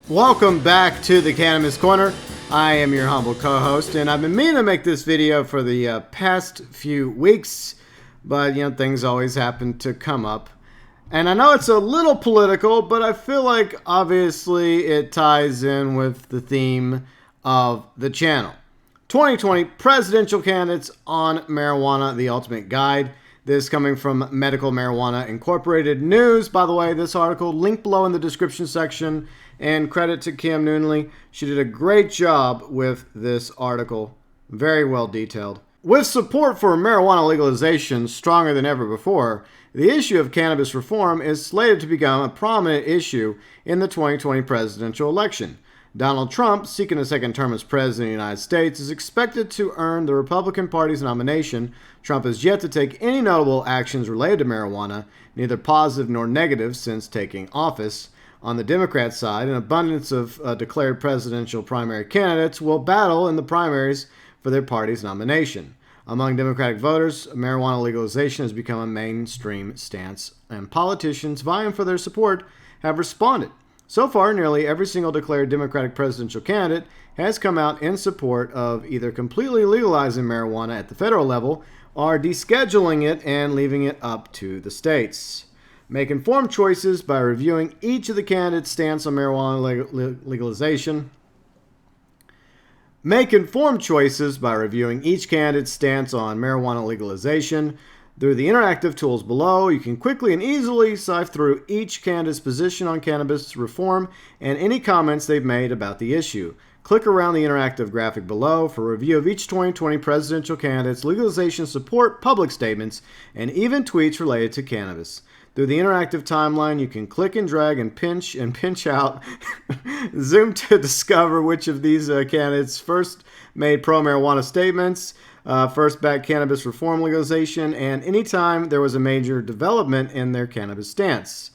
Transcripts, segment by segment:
Welcome back to the Cannabis Corner. I am your humble co-host, and I've been meaning to make this video for the past few weeks, but things always happen to come up. And I know it's a little political, but I feel like obviously it ties in with the theme of the channel. 2020 presidential candidates on marijuana, the ultimate guide. This coming from Medical Marijuana Incorporated News. By the way, this article linked below in the description section. And credit to Kim Noonley. She did a great job with this article. Very well detailed. With support for marijuana legalization stronger than ever before, the issue of cannabis reform is slated to become a prominent issue in the 2020 presidential election. Donald Trump, seeking a second term as president of the United States, is expected to earn the Republican Party's nomination. Trump has yet to take any notable actions related to marijuana, neither positive nor negative, since taking office. On the Democrat side, an abundance of declared presidential primary candidates will battle in the primaries for their party's nomination. Among Democratic voters, marijuana legalization has become a mainstream stance, and politicians vying for their support have responded. So far, nearly every single declared Democratic presidential candidate has come out in support of either completely legalizing marijuana at the federal level or descheduling it and leaving it up to the states. Make informed choices by reviewing each of the candidates' stance on marijuana legalization. Make informed choices by reviewing each candidate's stance on marijuana legalization. Through the interactive tools below, you can quickly and easily sift through each candidate's position on cannabis reform and any comments they've made about the issue. Click around the interactive graphic below for a review of each 2020 presidential candidate's legalization support, public statements, and even tweets related to cannabis. Through the interactive timeline, you can click and drag and pinch out, zoom to discover which of these candidates first made pro-marijuana statements, first backed cannabis reform legalization, and anytime there was a major development in their cannabis stance.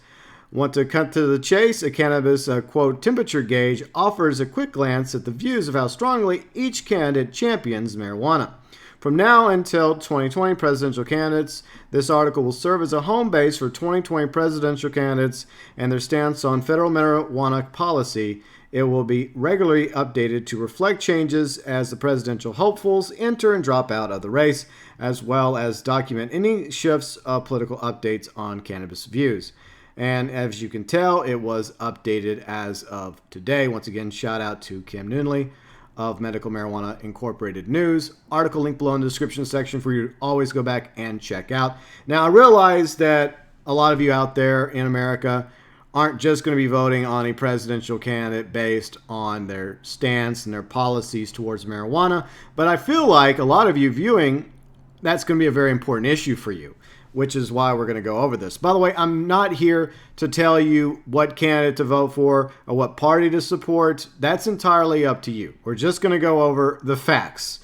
Want to cut to the chase? A cannabis, quote, temperature gauge offers a quick glance at the views of how strongly each candidate champions marijuana. From now until 2020 presidential candidates, this article will serve as a home base for 2020 presidential candidates and their stance on federal marijuana policy. It will be regularly updated to reflect changes as the presidential hopefuls enter and drop out of the race, as well as document any shifts of political updates on cannabis views. And as you can tell, it was updated as of today. Once again, shout out to Kim Noonley of Medical Marijuana Incorporated News. Article linked below in the description section for you to always go back and check out. Now, I realize that a lot of you out there in America aren't just going to be voting on a presidential candidate based on their stance and their policies towards marijuana, but I feel like a lot of you viewing, that's going to be a very important issue for you, which is why we're going to go over this. By the way, I'm not here to tell you what candidate to vote for or what party to support. That's entirely up to you. We're just going to go over the facts.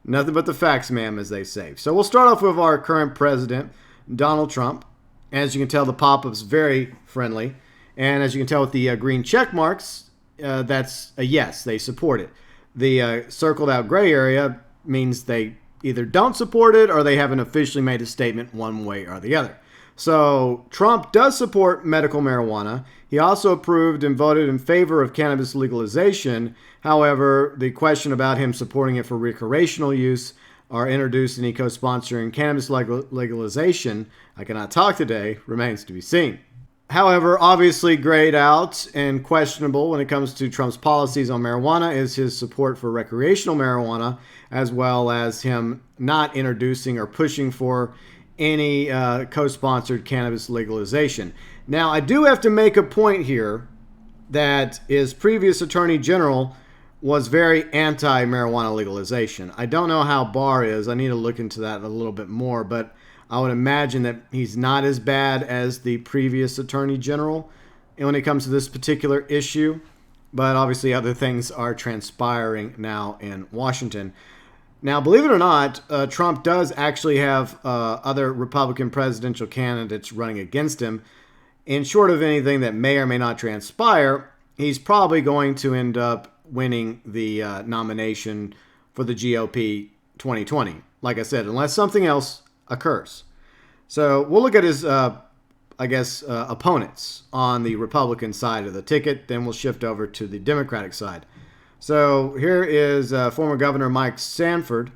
Nothing but the facts, ma'am, as they say. So we'll start off with our current president, Donald Trump. As you can tell, the pop-up's very friendly. And as you can tell with the green check marks, that's a yes, they support it. The circled out gray area means they either don't support it or they haven't officially made a statement one way or the other. So Trump does support medical marijuana. He also approved and voted in favor of cannabis legalization. However, the question about him supporting it for recreational use or introducing and co-sponsoring cannabis legalization, I cannot talk today, remains to be seen. However, obviously grayed out and questionable when it comes to Trump's policies on marijuana is his support for recreational marijuana, as well as him not introducing or pushing for any co-sponsored cannabis legalization. Now, I do have to make a point here that his previous attorney general was very anti-marijuana legalization. I don't know how Barr is. I need to look into that a little bit more, but I would imagine that he's not as bad as the previous attorney general when it comes to this particular issue. But obviously other things are transpiring now in Washington. Now, believe it or not, Trump does actually have other Republican presidential candidates running against him. In short of anything that may or may not transpire, he's probably going to end up winning the nomination for the GOP 2020. Like I said, unless something else occurs. So we'll look at his, I opponents on the Republican side of the ticket. Then we'll shift over to the Democratic side. So here is former Governor Mike Sanford.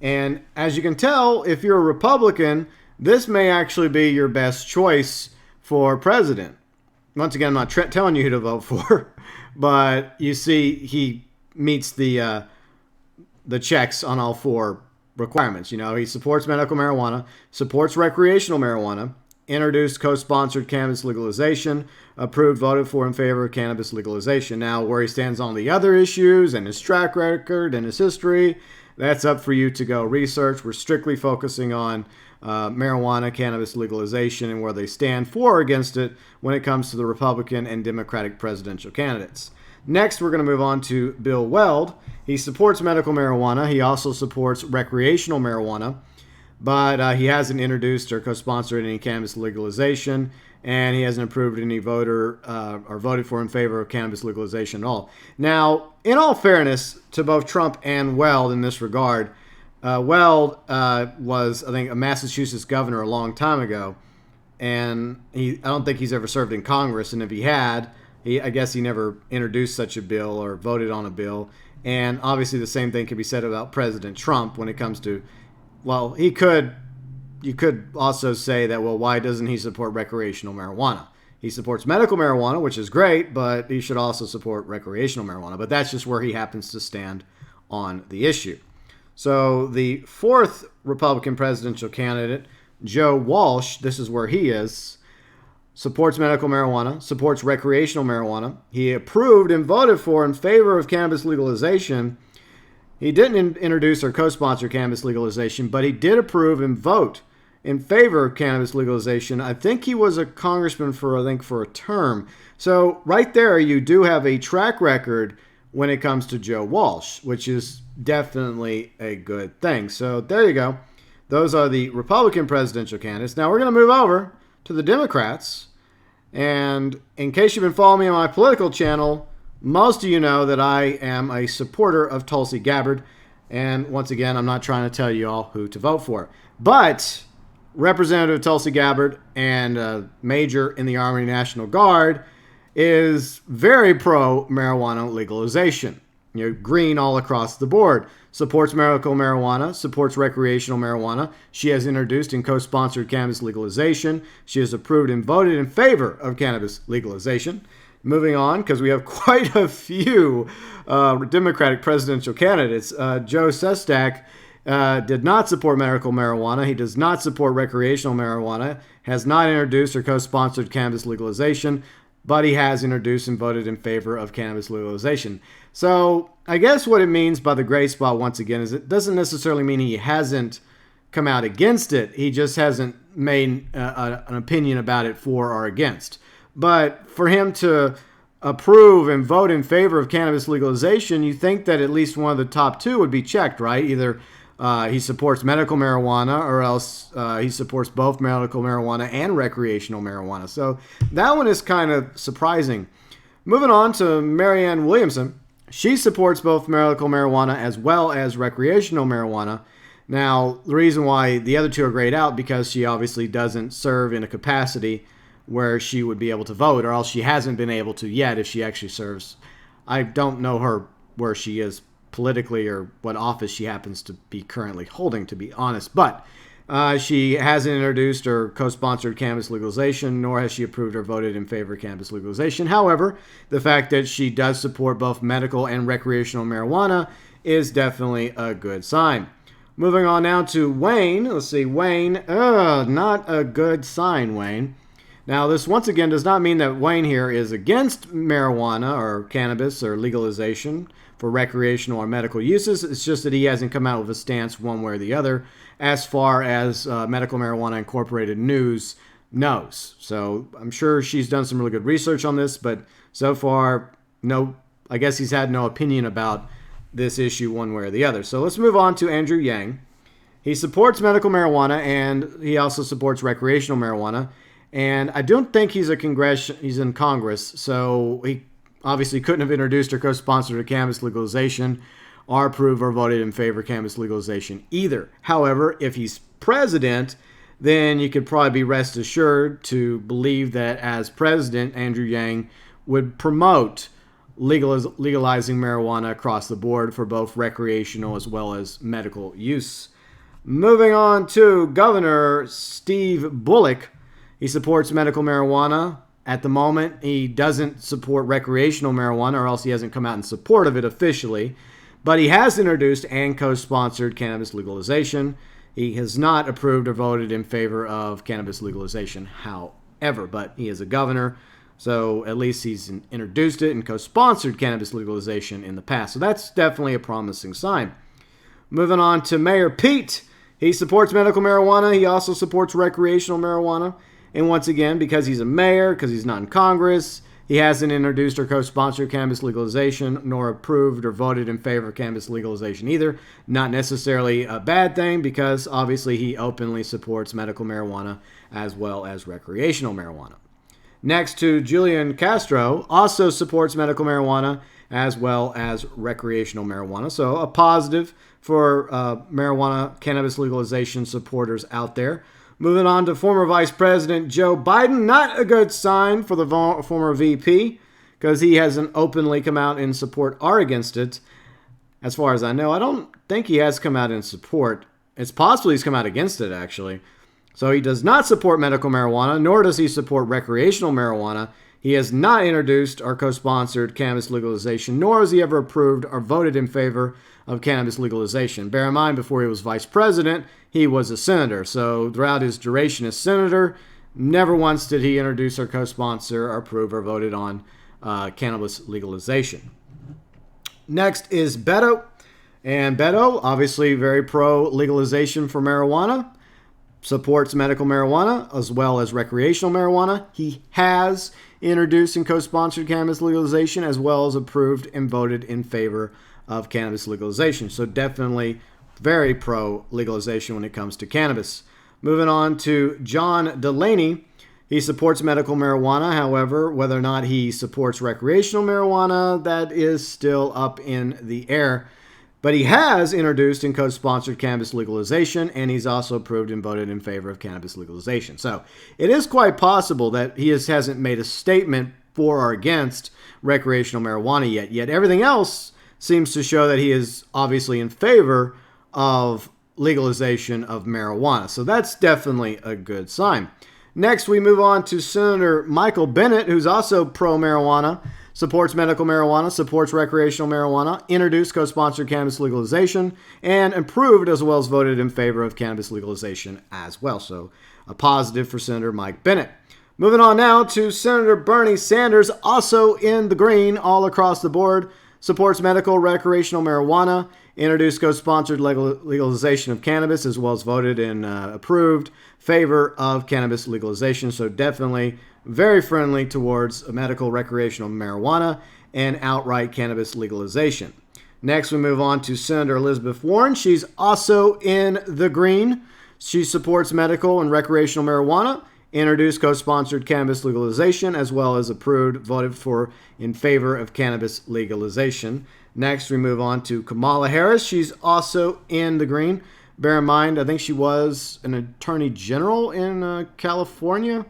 And as you can tell, if you're a Republican, this may actually be your best choice for president. Once again, I'm not telling you who to vote for, but you see he meets the checks on all four requirements. You know, he supports medical marijuana, supports recreational marijuana, introduced co-sponsored cannabis legalization, approved, voted for in favor of cannabis legalization. Now, where he stands on the other issues and his track record and his history, that's up for you to go research. We're strictly focusing on marijuana, cannabis legalization, and where they stand for or against it when it comes to the Republican and Democratic presidential candidates. Next, we're going to move on to Bill Weld. He supports medical marijuana. He also supports recreational marijuana, but he hasn't introduced or co-sponsored any cannabis legalization, and he hasn't approved any voter or voted for in favor of cannabis legalization at all. Now, in all fairness to both Trump and Weld in this regard, Weld was, I think, a Massachusetts governor a long time ago, and I don't think he's ever served in Congress, and if he had, I guess he never introduced such a bill or voted on a bill. And obviously the same thing can be said about President Trump when it comes to, well, you could also say that, well, why doesn't he support recreational marijuana? He supports medical marijuana, which is great, but he should also support recreational marijuana. But that's just where he happens to stand on the issue. So the fourth Republican presidential candidate, Joe Walsh, this is where he is, supports medical marijuana, supports recreational marijuana. He approved and voted for in favor of cannabis legalization. He didn't introduce or co-sponsor cannabis legalization, but he did approve and vote in favor of cannabis legalization. I think he was a congressman for a term. So right there, you do have a track record when it comes to Joe Walsh, which is definitely a good thing. So there you go. Those are the Republican presidential candidates. Now we're going to move over to the Democrats. And in case you've been following me on my political channel, most of you know that I am a supporter of Tulsi Gabbard. And once again, I'm not trying to tell you all who to vote for. But Representative Tulsi Gabbard and a major in the Army National Guard is very pro-marijuana legalization. You know, green all across the board. Supports medical marijuana, supports recreational marijuana. She has introduced and co-sponsored cannabis legalization. She has approved and voted in favor of cannabis legalization. Moving on, because we have quite a few Democratic presidential candidates. Joe Sestak did not support medical marijuana. He does not support recreational marijuana, has not introduced or co-sponsored cannabis legalization, but he has introduced and voted in favor of cannabis legalization. So I guess what it means by the gray spot, once again, is it doesn't necessarily mean he hasn't come out against it. He just hasn't made an opinion about it for or against. But for him to approve and vote in favor of cannabis legalization, you think that at least one of the top two would be checked, right? Either he supports medical marijuana, or else he supports both medical marijuana and recreational marijuana. So that one is kind of surprising. Moving on to Marianne Williamson. She supports both medical marijuana as well as recreational marijuana. Now, the reason why the other two are grayed out, because she obviously doesn't serve in a capacity where she would be able to vote, or else she hasn't been able to yet if she actually serves. I don't know her where she is politically or what office she happens to be currently holding, to be honest. But she hasn't introduced or co-sponsored cannabis legalization, nor has she approved or voted in favor of cannabis legalization. However, the fact that she does support both medical and recreational marijuana is definitely a good sign. Moving on now to Wayne. Let's see, Wayne. Not a good sign, Wayne. Now, this once again does not mean that Wayne here is against marijuana or cannabis or legalization for recreational or medical uses. It's just that he hasn't come out with a stance one way or the other as far as Medical Marijuana Incorporated News knows. So I'm sure she's done some really good research on this, but so far, no, I guess he's had no opinion about this issue one way or the other. So let's move on to Andrew Yang. He supports medical marijuana, and he also supports recreational marijuana. And I don't think he's in Congress, so he obviously couldn't have introduced or co-sponsored a cannabis legalization or approved or voted in favor of cannabis legalization either. However, if he's president, then you could probably be rest assured to believe that as president, Andrew Yang would promote legalizing marijuana across the board for both recreational as well as medical use. Moving on to Governor Steve Bullock. He supports medical marijuana. At the moment, he doesn't support recreational marijuana, or else he hasn't come out in support of it officially. But he has introduced and co-sponsored cannabis legalization. He has not approved or voted in favor of cannabis legalization, however, but he is a governor, so at least he's introduced it and co-sponsored cannabis legalization in the past. So that's definitely a promising sign. Moving on to Mayor Pete. He supports medical marijuana. He also supports recreational marijuana. And once again, because he's a mayor, because he's not in Congress, he hasn't introduced or co-sponsored cannabis legalization, nor approved or voted in favor of cannabis legalization either. Not necessarily a bad thing, because obviously he openly supports medical marijuana as well as recreational marijuana. Next to Julian Castro, also supports medical marijuana as well as recreational marijuana. So a positive for marijuana cannabis legalization supporters out there. Moving on to former Vice President Joe Biden. Not a good sign for the former VP, because he hasn't openly come out in support or against it. As far as I know, I don't think he has come out in support. It's possible he's come out against it, actually. So he does not support medical marijuana, nor does he support recreational marijuana. He has not introduced or co-sponsored cannabis legalization, nor has he ever approved or voted in favor of cannabis legalization. Bear in mind, before he was vice president, he was a senator. So throughout his duration as senator, never once did he introduce or co-sponsor or approve or voted on cannabis legalization. Next is Beto. And Beto, obviously very pro-legalization for marijuana, supports medical marijuana as well as recreational marijuana. He has introduced and co-sponsored cannabis legalization as well as approved and voted in favor of cannabis legalization. So definitely very pro-legalization when it comes to cannabis. Moving on to John Delaney. He supports medical marijuana. However, whether or not he supports recreational marijuana, that is still up in the air. But he has introduced and co-sponsored cannabis legalization, and he's also approved and voted in favor of cannabis legalization. So it is quite possible that he hasn't made a statement for or against recreational marijuana yet. Yet everything else seems to show that he is obviously in favor of legalization of marijuana. So that's definitely a good sign. Next, we move on to Senator Michael Bennet, who's also pro-marijuana, supports medical marijuana, supports recreational marijuana, introduced co-sponsored cannabis legalization, and approved as well as voted in favor of cannabis legalization as well. So a positive for Senator Mike Bennet. Moving on now to Senator Bernie Sanders, also in the green all across the board, supports medical recreational marijuana, introduced co-sponsored legalization of cannabis, as well as voted in approved favor of cannabis legalization. So definitely very friendly towards medical recreational marijuana and outright cannabis legalization. Next, we move on to Senator Elizabeth Warren. She's also in the green. She supports medical and recreational marijuana, introduced co-sponsored cannabis legalization, as well as approved, voted for in favor of cannabis legalization. Next, we move on to Kamala Harris. She's also in the green. Bear in mind, I think she was an attorney general in California.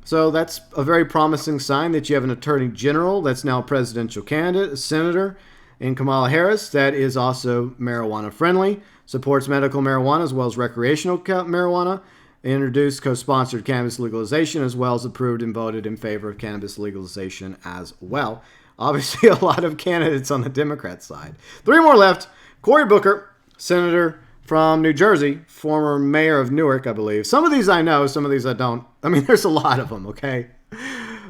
So that's a very promising sign that you have an attorney general that's now a presidential candidate, a senator, in Kamala Harris that is also marijuana friendly, supports medical marijuana as well as recreational marijuana, introduced co-sponsored cannabis legalization, as well as approved and voted in favor of cannabis legalization as well. Obviously, a lot of candidates on the Democrat side. 3 more left. Cory Booker, senator from New Jersey, former mayor of Newark, I believe. Some of these I know, some of these I don't. I mean, there's a lot of them, okay?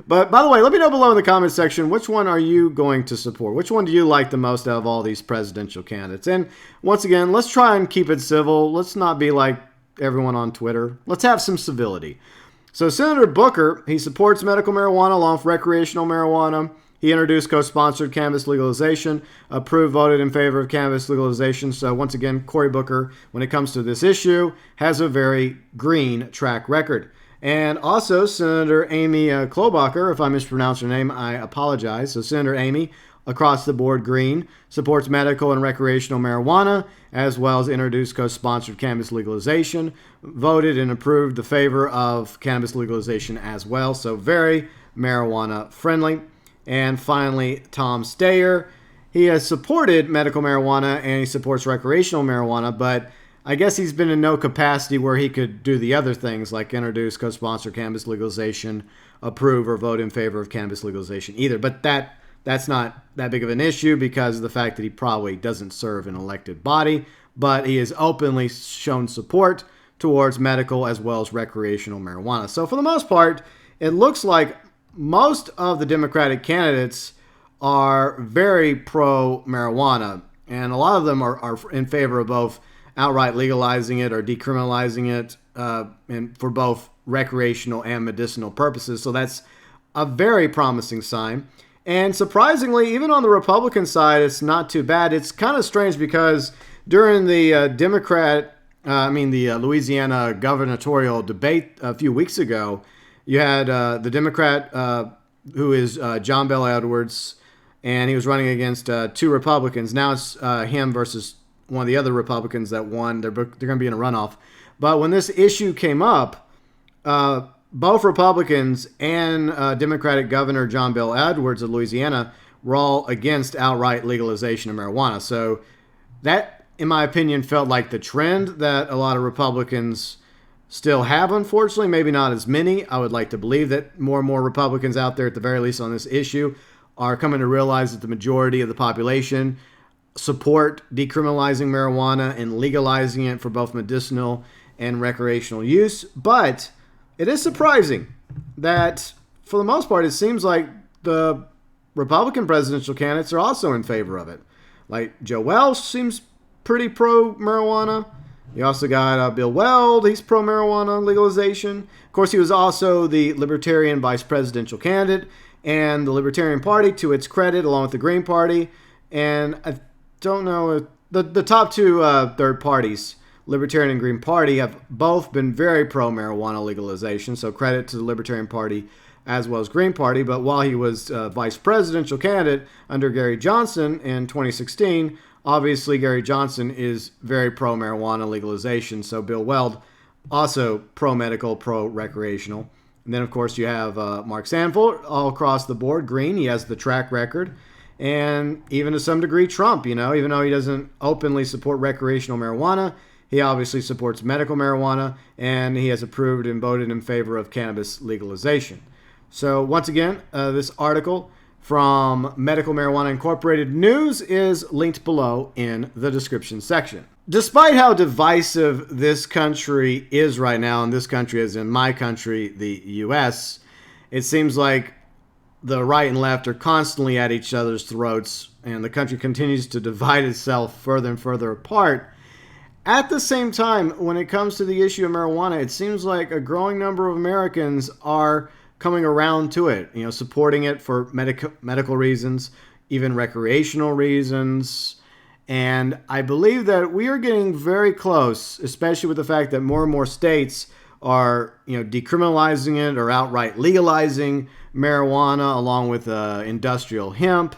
But by the way, let me know below in the comment section, which one are you going to support? Which one do you like the most out of all these presidential candidates? And once again, let's try and keep it civil. Let's not be like everyone on Twitter. Let's have some civility. So Senator Booker, he supports medical marijuana along with recreational marijuana. He introduced co-sponsored cannabis legalization, approved, voted in favor of cannabis legalization. So once again, Cory Booker, when it comes to this issue, has a very green track record. And also, Senator Amy Klobuchar, if I mispronounce her name, I apologize. So, Senator Amy, across the board green, supports medical and recreational marijuana, as well as introduced co-sponsored cannabis legalization, voted and approved the favor of cannabis legalization as well. So, very marijuana friendly. And finally, Tom Steyer. He has supported medical marijuana and he supports recreational marijuana, but I guess he's been in no capacity where he could do the other things like introduce, co-sponsor cannabis legalization, approve or vote in favor of cannabis legalization either. But that's not that big of an issue because of the fact that he probably doesn't serve an elected body, but he has openly shown support towards medical as well as recreational marijuana. So for the most part, it looks like most of the Democratic candidates are very pro-marijuana, and a lot of them are in favor of both outright legalizing it or decriminalizing it and for both recreational and medicinal purposes. So that's a very promising sign. And surprisingly, even on the Republican side, it's not too bad. It's kind of strange because during the Louisiana gubernatorial debate a few weeks ago, you had the Democrat who is John Bel Edwards, and he was running against two Republicans. Now it's him versus one of the other Republicans that won. They're going to be in a runoff. But when this issue came up, both Republicans and Democratic Governor John Bel Edwards of Louisiana were all against outright legalization of marijuana. So that, in my opinion, felt like the trend that a lot of Republicans still have, unfortunately. Maybe not as many. I would like to believe that more and more Republicans out there, at the very least on this issue, are coming to realize that the majority of the population support decriminalizing marijuana and legalizing it for both medicinal and recreational use. But it is surprising that, for the most part, it seems like the Republican presidential candidates are also in favor of it. Like Joe Welch seems pretty pro-marijuana. You also got Bill Weld. He's pro-marijuana legalization. Of course, he was also the Libertarian vice presidential candidate, and the Libertarian Party, to its credit, along with the Green Party, and I don't know if the top two third parties, Libertarian and Green Party, have both been very pro-marijuana legalization, so credit to the Libertarian Party as well as Green Party. But while he was vice presidential candidate under Gary Johnson in 2016, obviously Gary Johnson is very pro-marijuana legalization, so Bill Weld also pro-medical, pro-recreational. And then, of course, you have Mark Sanford all across the board, green. He has the track record. And even to some degree, Trump, even though he doesn't openly support recreational marijuana, he obviously supports medical marijuana, and he has approved and voted in favor of cannabis legalization. So once again, this article from Medical Marijuana Incorporated News is linked below in the description section. Despite how divisive this country is right now, and this country is in my country, the U.S., it seems like the right and left are constantly at each other's throats, and the country continues to divide itself further and further apart. At the same time, when it comes to the issue of marijuana, it seems like a growing number of Americans are coming around to it, supporting it for medical reasons, even recreational reasons. And I believe that we are getting very close, especially with the fact that more and more states are, decriminalizing it or outright legalizing marijuana along with industrial hemp.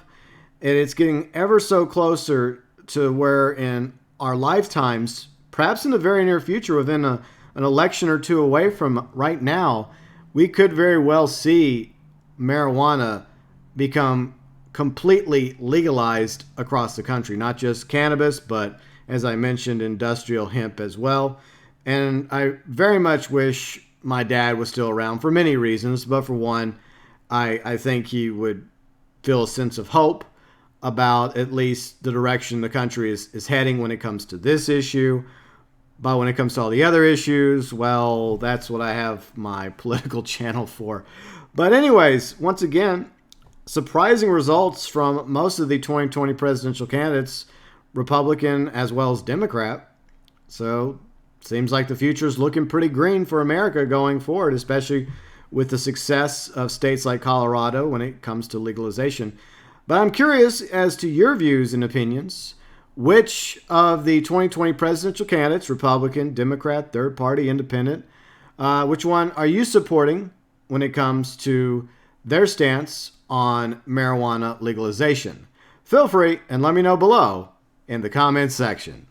And it's getting ever so closer to where in our lifetimes, perhaps in the very near future, within an election or two away from right now, we could very well see marijuana become completely legalized across the country. Not just cannabis, but as I mentioned, industrial hemp as well. And I very much wish my dad was still around for many reasons, but for one, I think he would feel a sense of hope about at least the direction the country is heading when it comes to this issue. But when it comes to all the other issues, well, that's what I have my political channel for. But anyways, once again, surprising results from most of the 2020 presidential candidates, Republican as well as Democrat. So seems like the future is looking pretty green for America going forward, especially with the success of states like Colorado when it comes to legalization. But I'm curious as to your views and opinions. Which of the 2020 presidential candidates, Republican, Democrat, third party, independent, Which one are you supporting when it comes to their stance on marijuana legalization? Feel free and let me know below in the comments section.